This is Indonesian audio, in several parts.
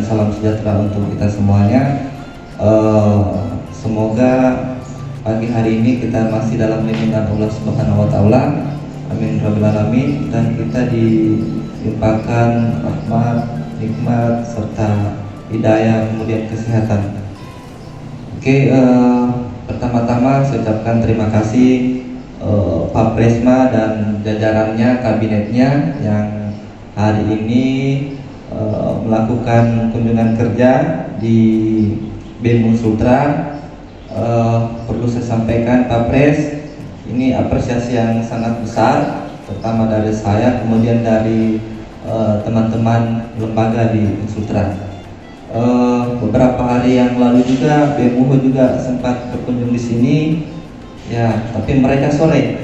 salam sejahtera untuk kita semuanya. Semoga pagi hari ini kita masih dalam lindungan Allah Subhanahu wa taala. Amin rabbil alamin, dan kita dilimpahkan rahmat, nikmat serta hidayah kemudian kesehatan. Oke, pertama-tama saya ucapkan terima kasih Pak Presma dan jajarannya, kabinetnya yang hari ini melakukan kunjungan kerja di BEM Unsultra. Perlu saya sampaikan Pak Pres, ini apresiasi yang sangat besar, pertama dari saya, kemudian dari teman-teman lembaga di Unsultra. Beberapa hari yang lalu juga BEM juga sempat berkunjung di sini, ya, tapi mereka sore,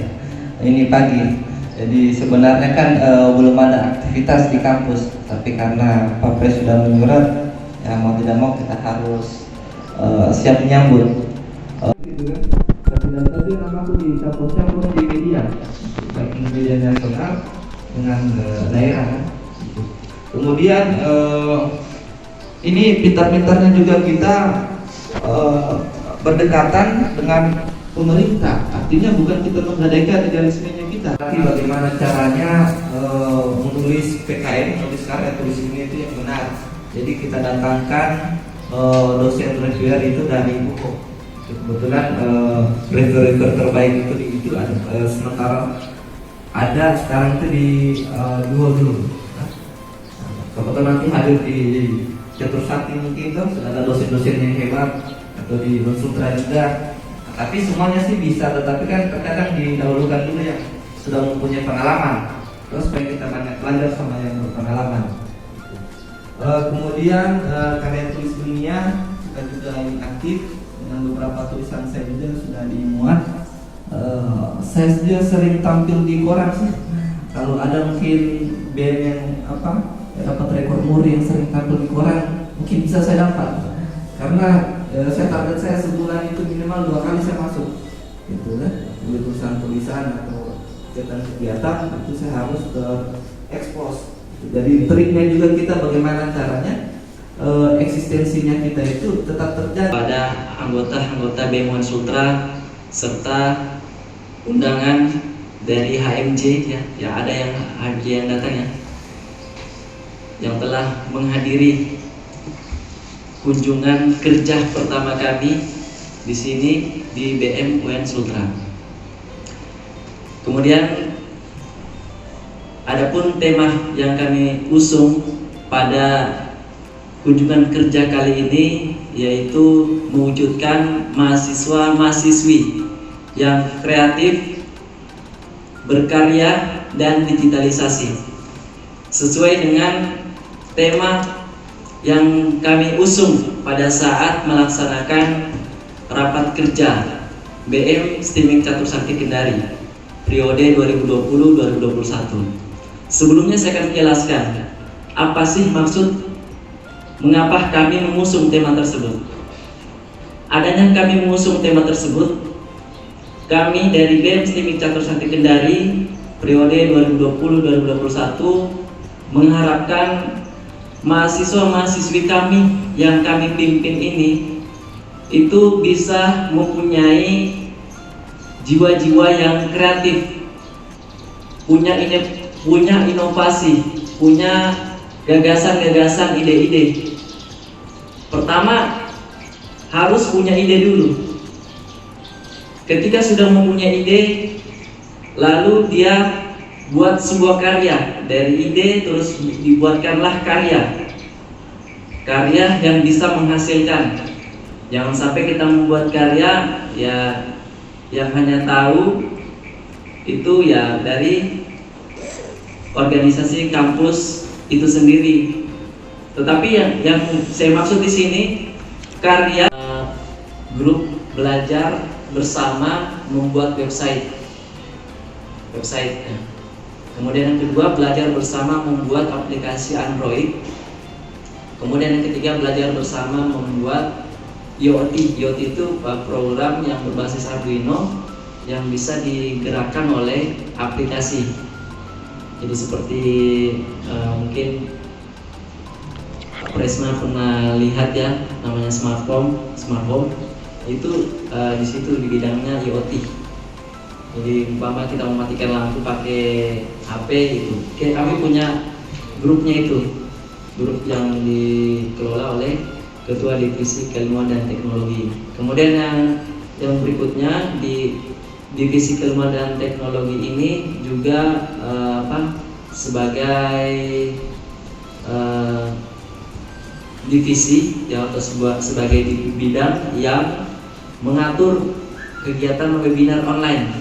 ini pagi. Jadi sebenarnya kan belum ada aktivitas di kampus, tapi karena Pak Pres sudah menyurat, ya mau tidak mau kita harus siap menyambut. Gitu kan? Tapi dari tadi namaku dicampur-campur di media, baik media nasional dengan daerah. Kemudian ini pintar-pintarnya juga kita berdekatan dengan pemerintah, artinya bukan kita menggadaikan idealismenya kita, tapi bagaimana caranya menulis PKM, tulis karya tulis ini itu yang benar. Jadi kita datangkan dosen reviewer itu dari buku. Kebetulan reviewer terbaik itu di itu ada, sementara ada sekarang itu di dua dulu. Kebetulan nanti hadir di Catursakti mungkin itu sudah ada dosen-dosen yang hebat, atau di Unsultra juga. Tapi semuanya sih bisa, tetapi kan terkadang didahulukan dulu yang sudah mempunyai pengalaman, terus supaya kita banyak belajar sama yang berpengalaman. Kemudian karya tulis dunia juga ini aktif dengan beberapa tulisan saya juga sudah dimuat. Saya juga sering tampil di koran sih. Kalau ada mungkin band yang dapat rekor muri yang sering tampil di koran, mungkin bisa saya dapat, karena saya target saya sebulan itu minimal 2 kali saya masuk, gitu kan, tulisan atau kegiatan itu saya harus terekspos. Jadi triknya juga kita bagaimana caranya eksistensinya kita itu tetap terjaga pada anggota-anggota BEM Unsultra serta undangan dari HMJ ya ada yang HMJ yang datang ya, yang telah menghadiri kunjungan kerja pertama kami di sini di BEM Unsultra. Kemudian adapun tema yang kami usung pada kunjungan kerja kali ini yaitu mewujudkan mahasiswa-mahasiswi yang kreatif, berkarya dan digitalisasi sesuai dengan tema yang kami usung pada saat melaksanakan rapat kerja BEM STIMIK Catursakti Kendari periode 2020-2021. Sebelumnya saya akan menjelaskan apa sih maksud mengapa kami mengusung tema tersebut. Adanya kami mengusung tema tersebut, kami dari BEM STIMIK Catursakti Kendari periode 2020-2021 mengharapkan mahasiswa-mahasiswi kami yang kami pimpin ini itu bisa mempunyai jiwa-jiwa yang kreatif, punya inovasi, punya gagasan-gagasan, ide-ide. Pertama, harus punya ide dulu. Ketika sudah mempunyai ide, lalu dia buat sebuah karya. Dari ide terus dibuatkanlah karya yang bisa menghasilkan. Jangan sampai kita membuat karya ya yang hanya tahu itu ya dari organisasi kampus itu sendiri. Tetapi yang saya maksud di sini karya grup belajar bersama membuat website. Kemudian yang kedua, belajar bersama membuat aplikasi Android. Kemudian yang ketiga, belajar bersama membuat IoT. IoT itu program yang berbasis Arduino yang bisa digerakkan oleh aplikasi. Jadi seperti mungkin Presma pernah lihat ya, namanya smart home itu di situ di bidangnya IoT. Jadi umpama kita mematikan lampu pakai HP itu, kami punya grupnya itu, grup yang dikelola oleh Ketua Divisi Keilmuan dan Teknologi. Kemudian yang berikutnya di Divisi Keilmuan dan Teknologi ini juga sebagai divisi ya, atau sebagai bidang yang mengatur kegiatan webinar online.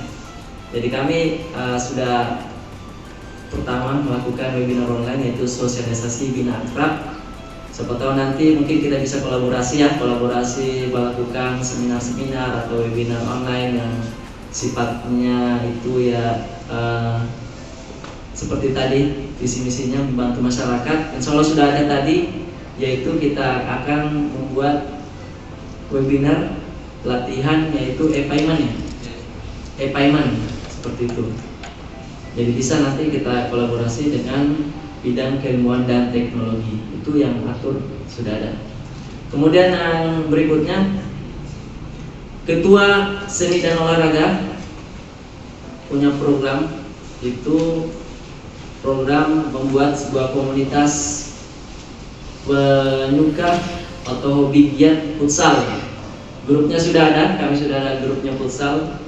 Jadi kami sudah pertama melakukan webinar online, yaitu sosialisasi bina akrab. Siapa tahu nanti mungkin kita bisa kolaborasi melakukan seminar-seminar atau webinar online yang sifatnya itu ya seperti tadi visi misinya membantu masyarakat. Insya Allah sudah ada tadi, yaitu kita akan membuat webinar pelatihan yaitu e-payment seperti itu. Jadi bisa nanti kita kolaborasi dengan bidang keilmuan dan teknologi, itu yang atur sudah ada. Kemudian yang berikutnya, Ketua Seni dan Olahraga punya program, itu program membuat sebuah komunitas penyuka atau hobi giat futsal. Grupnya sudah ada, kami sudah ada grupnya futsal.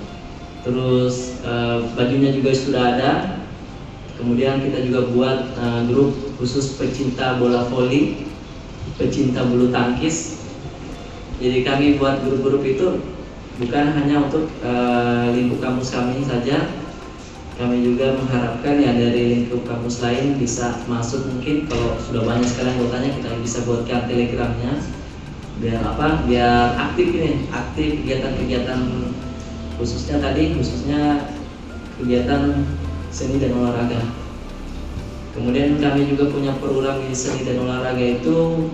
Terus bajunya juga sudah ada. Kemudian kita juga buat grup khusus pecinta bola voli, pecinta bulu tangkis. Jadi kami buat grup-grup itu bukan hanya untuk lingkup kampus kami saja. Kami juga mengharapkan ya dari lingkup kampus lain bisa masuk. Mungkin kalau sudah banyak sekali anggotanya, kita bisa buatkan telegramnya biar aktif kegiatan-kegiatan khususnya kegiatan seni dan olahraga. Kemudian kami juga punya program di seni dan olahraga itu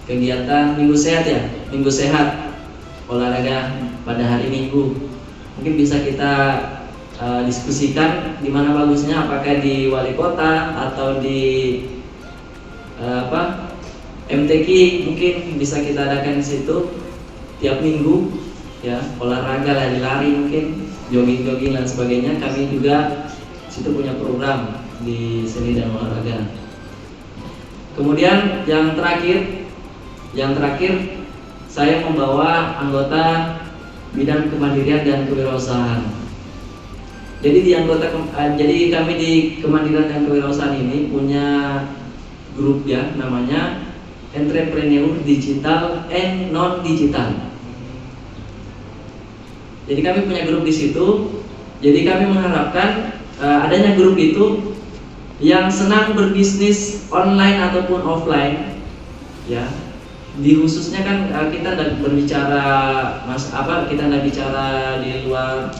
kegiatan minggu sehat olahraga pada hari Minggu. Mungkin bisa kita diskusikan di mana bagusnya, apakah di wali kota atau di MTQ. Mungkin bisa kita adakan di situ tiap minggu ya, olahraga, lari-lari, mungkin jogging dan sebagainya. Kami juga situ punya program di seni dan olahraga. Kemudian yang terakhir saya membawa anggota bidang kemandirian dan kewirausahaan. Jadi kami di kemandirian dan kewirausahaan ini punya grup ya, namanya Entrepreneur Digital and Non Digital. Jadi kami punya grup di situ. Jadi kami mengharapkan adanya grup itu yang senang berbisnis online ataupun offline, ya. Di khususnya kan kita tidak berbicara kita tidak bicara di luar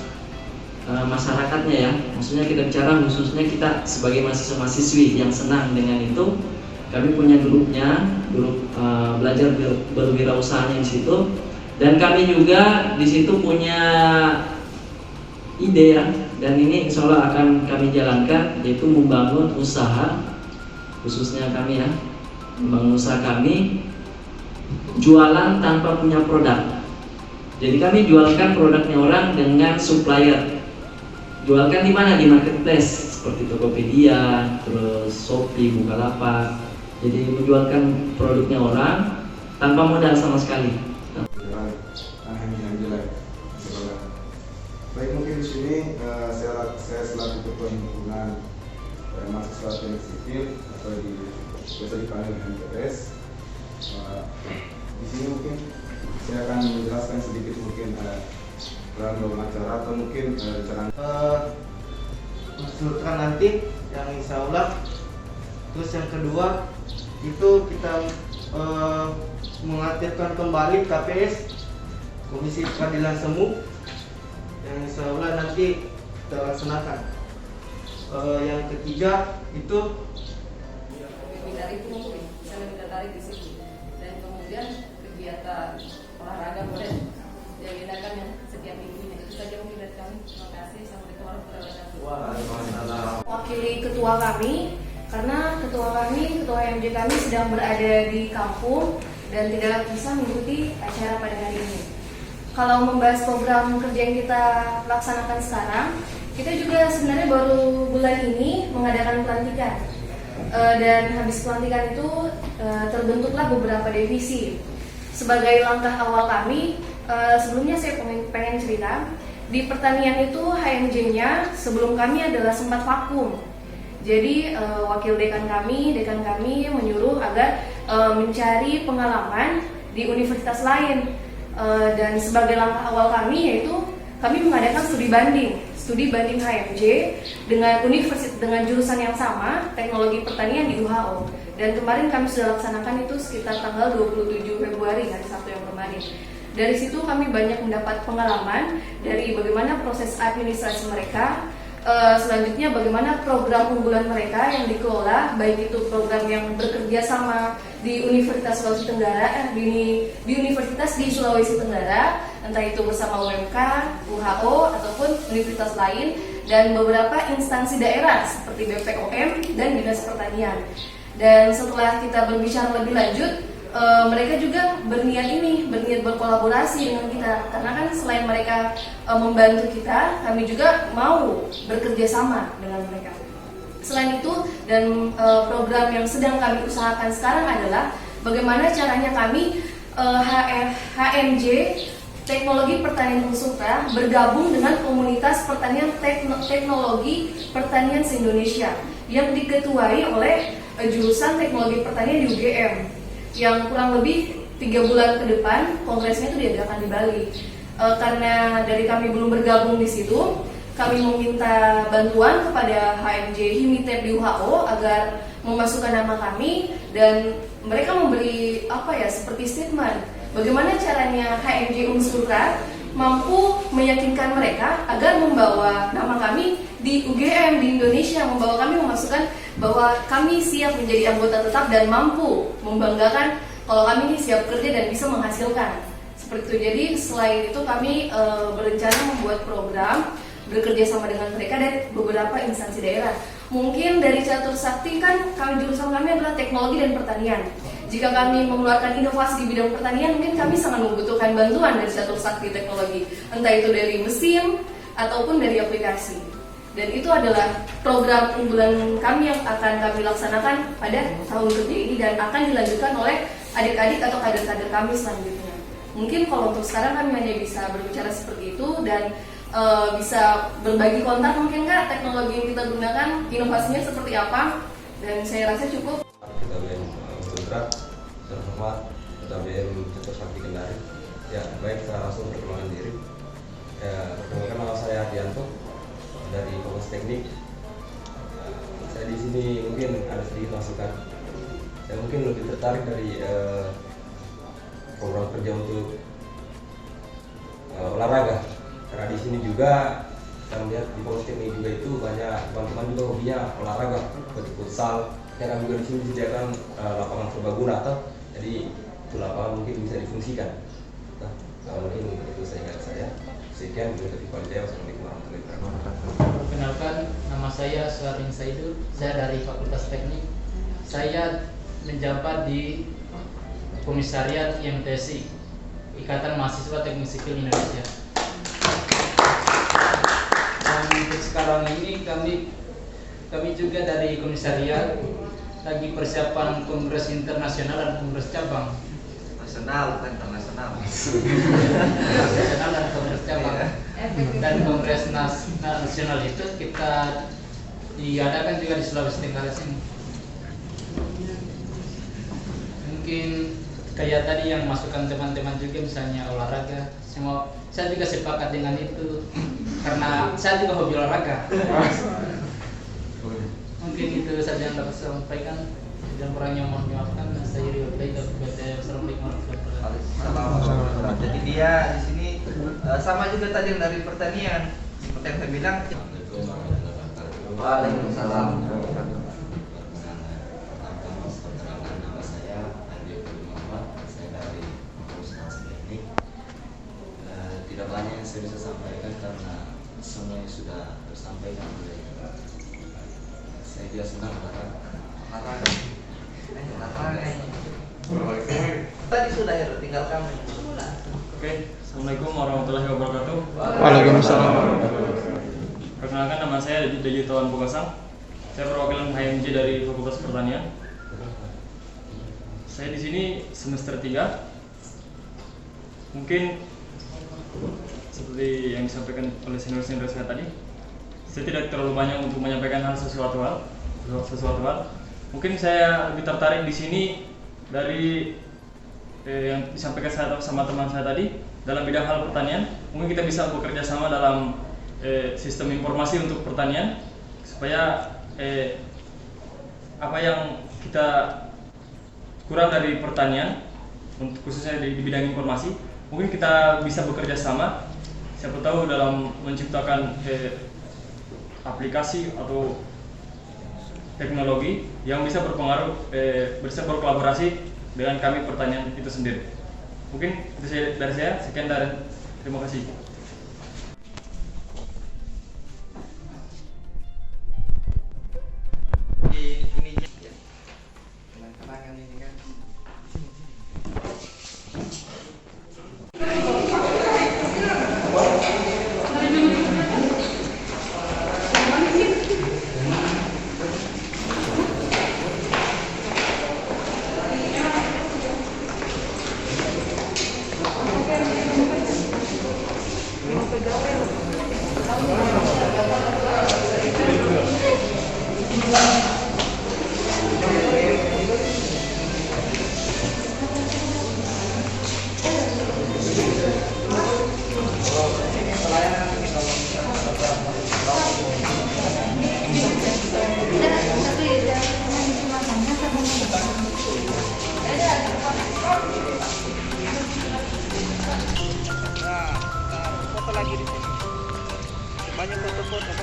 masyarakatnya ya. Maksudnya kita bicara khususnya kita sebagai mahasiswa-mahasiswi yang senang dengan itu. Kami punya grupnya, grup belajar berwirausaha di situ. Dan kami juga di situ punya ide ya, dan ini insya Allah akan kami jalankan, yaitu membangun usaha, khususnya kami ya, membangun usaha kami jualan tanpa punya produk. Jadi kami jualkan produknya orang dengan supplier. Jualkan di mana? Di marketplace seperti Tokopedia, terus Shopee, Bukalapak. Jadi menjualkan produknya orang tanpa modal sama sekali. Baik, mungkin di sini saya selaku ketua himpunan mahasiswa teknik sipil atau biasa dipanggil MTS. Di sini mungkin saya akan menjelaskan sedikit mungkin peran wawancara atau mungkin rencana mensuruhkan nanti yang insya Allah. Terus yang kedua itu kita mengaktifkan kembali KPS, Komisi Peradilan Semu, yang insya Allah nanti kita laksanakan. Yang ketiga itu webinar itu mungkin bisa lebih tertarik di situ, dan kemudian kegiatan olahraga boleh diagendakan yang setiap minggunya. Itu saja mungkin dari kami. Terima kasih. Assalamualaikum warahmatullahi wabarakatuh. Waalaikumsalam. Wakili ketua kami, karena ketua HMJ kami sedang berada di kampung dan tidak bisa mengikuti acara pada hari ini. Kalau membahas program kerja yang kita laksanakan sekarang, kita juga sebenarnya baru bulan ini mengadakan pelantikan. Dan habis pelantikan itu terbentuklah beberapa divisi. Sebagai langkah awal kami, sebelumnya saya pengen cerita, di pertanian itu HMJ-nya sebelum kami adalah sempat vakum. Jadi wakil dekan kami menyuruh agar mencari pengalaman di universitas lain. Dan sebagai langkah awal kami yaitu kami mengadakan studi banding HMJ dengan jurusan yang sama, teknologi pertanian di UHO. Dan kemarin kami sudah laksanakan itu sekitar tanggal 27 Februari, hari Sabtu yang kemarin. Dari situ kami banyak mendapat pengalaman dari bagaimana proses administrasi mereka, selanjutnya bagaimana program unggulan mereka yang dikelola, baik itu program yang bekerja sama di Universitas Sulawesi Tenggara, di Universitas di Sulawesi Tenggara, entah itu bersama UMK, UHO, ataupun universitas lain, dan beberapa instansi daerah seperti BPOM dan Dinas Pertanian. Dan setelah kita berbicara lebih lanjut, mereka juga berniat berkolaborasi dengan kita, karena kan selain mereka membantu kita, kami juga mau bekerja sama dengan mereka. Selain itu, dan program yang sedang kami usahakan sekarang adalah bagaimana caranya kami HMJ Teknologi Pertanian Unsultra bergabung dengan komunitas pertanian teknologi pertanian se-Indonesia yang diketuai oleh jurusan Teknologi Pertanian di UGM, yang kurang lebih 3 bulan ke depan kongresnya itu diadakan di Bali. Karena dari kami belum bergabung di situ, kami meminta bantuan kepada HMJ Himitep di UHO agar memasukkan nama kami, dan mereka memberi seperti statement bagaimana caranya HMJ Unsultra mampu meyakinkan mereka agar membawa nama kami di UGM di Indonesia, membawa kami memasukkan bahwa kami siap menjadi anggota tetap dan mampu membanggakan kalau kami ini siap kerja dan bisa menghasilkan. Seperti itu. Jadi selain itu kami berencana membuat program bekerja sama dengan mereka dan beberapa instansi daerah. Mungkin dari Catur Sakti kan jurusan kami adalah teknologi dan pertanian. Jika kami mengeluarkan inovasi di bidang pertanian, mungkin kami sangat membutuhkan bantuan dari Catur Sakti Teknologi, entah itu dari mesin ataupun dari aplikasi. Dan itu adalah program unggulan kami yang akan kami laksanakan pada tahun kerja ini dan akan dilanjutkan oleh adik-adik atau kader-kader kami selanjutnya. Mungkin kalau untuk sekarang kami hanya bisa berbicara seperti itu dan bisa berbagi kontak mungkin Kak, teknologi yang kita gunakan, inovasinya seperti apa, dan saya rasa cukup. Ketua BM Unsultra, terhormat Ketua BM Catur Sakti Kendari. Ya, baik, saya langsung perkenalkan diri. Perkenalkan, nama saya Adianto dari Fakultas Teknik. Saya di sini mungkin ada sedikit masukan. Saya mungkin lebih tertarik dari program kerja untuk olahraga. Karena di sini juga saya melihat di Fakultas Teknik juga itu banyak teman-teman juga hobinya olahraga seperti futsal. Ya, kami juga di sini disediakan lapangan serbaguna jadi itu lapangan mungkin bisa difungsikan. Nah, mungkin itu saya. Sekian, Wassalamualaikum warahmatullahi wabarakatuh. Perkenalkan, nama saya Suharin Saidul, saya dari Fakultas Teknik. Saya menjabat di Komisariat IMTSI, Ikatan Mahasiswa Teknik Sipil Indonesia. Dan untuk sekarang ini kami juga dari Komisariat lagi persiapan Kongres Internasional dan Kongres Cabang. Nasional bukan internasional. Nasional dan Kongres Cabang. Dan Kongres Nasional itu kita diadakan juga di Sulawesi Tenggara sini. Mungkin kayak tadi yang masukkan teman-teman juga misalnya olahraga, saya juga sepakat dengan itu karena saya juga hobi olahraga. Mungkin itu saja yang dapat saya sampaikan. Dan kurangnya mohon maafkan. Saya Ridho Baik. Assalamualaikum warahmatullahi wabarakatuh. Jadi dia di sini sama juga tadi yang dari pertanian. Seperti yang saya bilang. Waalaikumsalam. Nama saya Andi Muhammad, saya dari Fakultas Teknik. Tidak banyak yang saya bisa sampaikan karena semuanya sudah tersampaikan oleh saya. Dia senang karena Tadi sudah ya, tinggal kamu. Oke, Assalamualaikum warahmatullahi wabarakatuh. Waalaikumsalam. Perkenalkan, nama saya Deji Tawan Pugasang. Saya perwakilan HMJ dari Fakultas Pertanian. Saya di sini semester 3. Mungkin seperti yang disampaikan oleh senior-senior saya tadi, saya tidak terlalu banyak untuk menyampaikan sesuatu hal. Mungkin saya lebih tertarik di sini dari yang disampaikan saya sama teman saya tadi dalam bidang hal pertanian. Mungkin kita bisa bekerja sama dalam sistem informasi untuk pertanian supaya apa yang kita kurang dari pertanian, untuk khususnya di bidang informasi, mungkin kita bisa bekerja sama. Siapa tahu dalam menciptakan aplikasi atau teknologi yang bisa berpengaruh, bisa berkolaborasi dengan kami pertanian itu sendiri. Mungkin itu dari saya. Sekian dan terima kasih. Foto lagi di sini. Banyak foto-foto.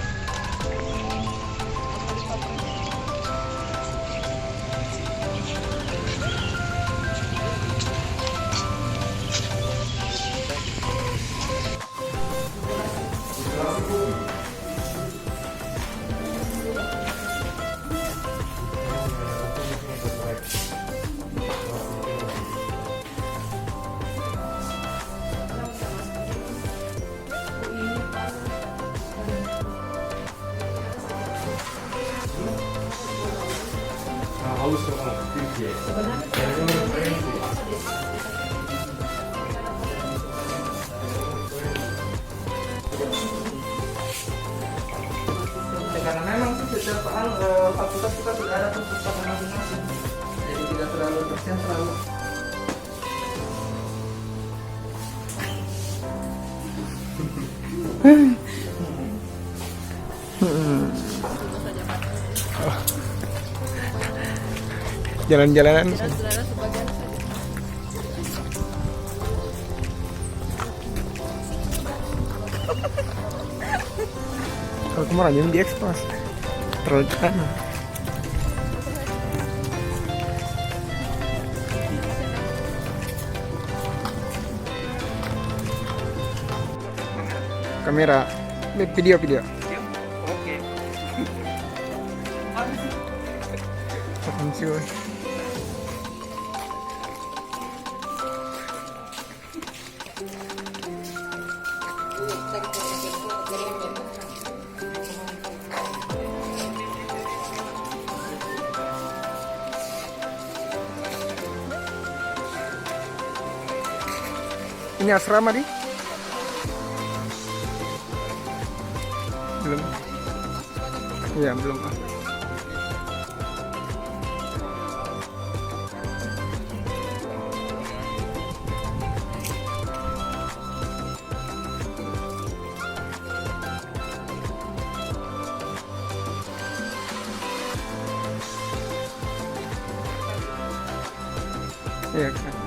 Karena memang setiap fakultas kita sudah ada perpustakaan masing-masing, jadi tidak terlalu tersentral. Jalan-jalanan. Kalau kemarin yang diekspos terlalu kanan. Kamera, video. Oke. Muncul. Ini asrama di? Belum. Iya, belum. Iya kan.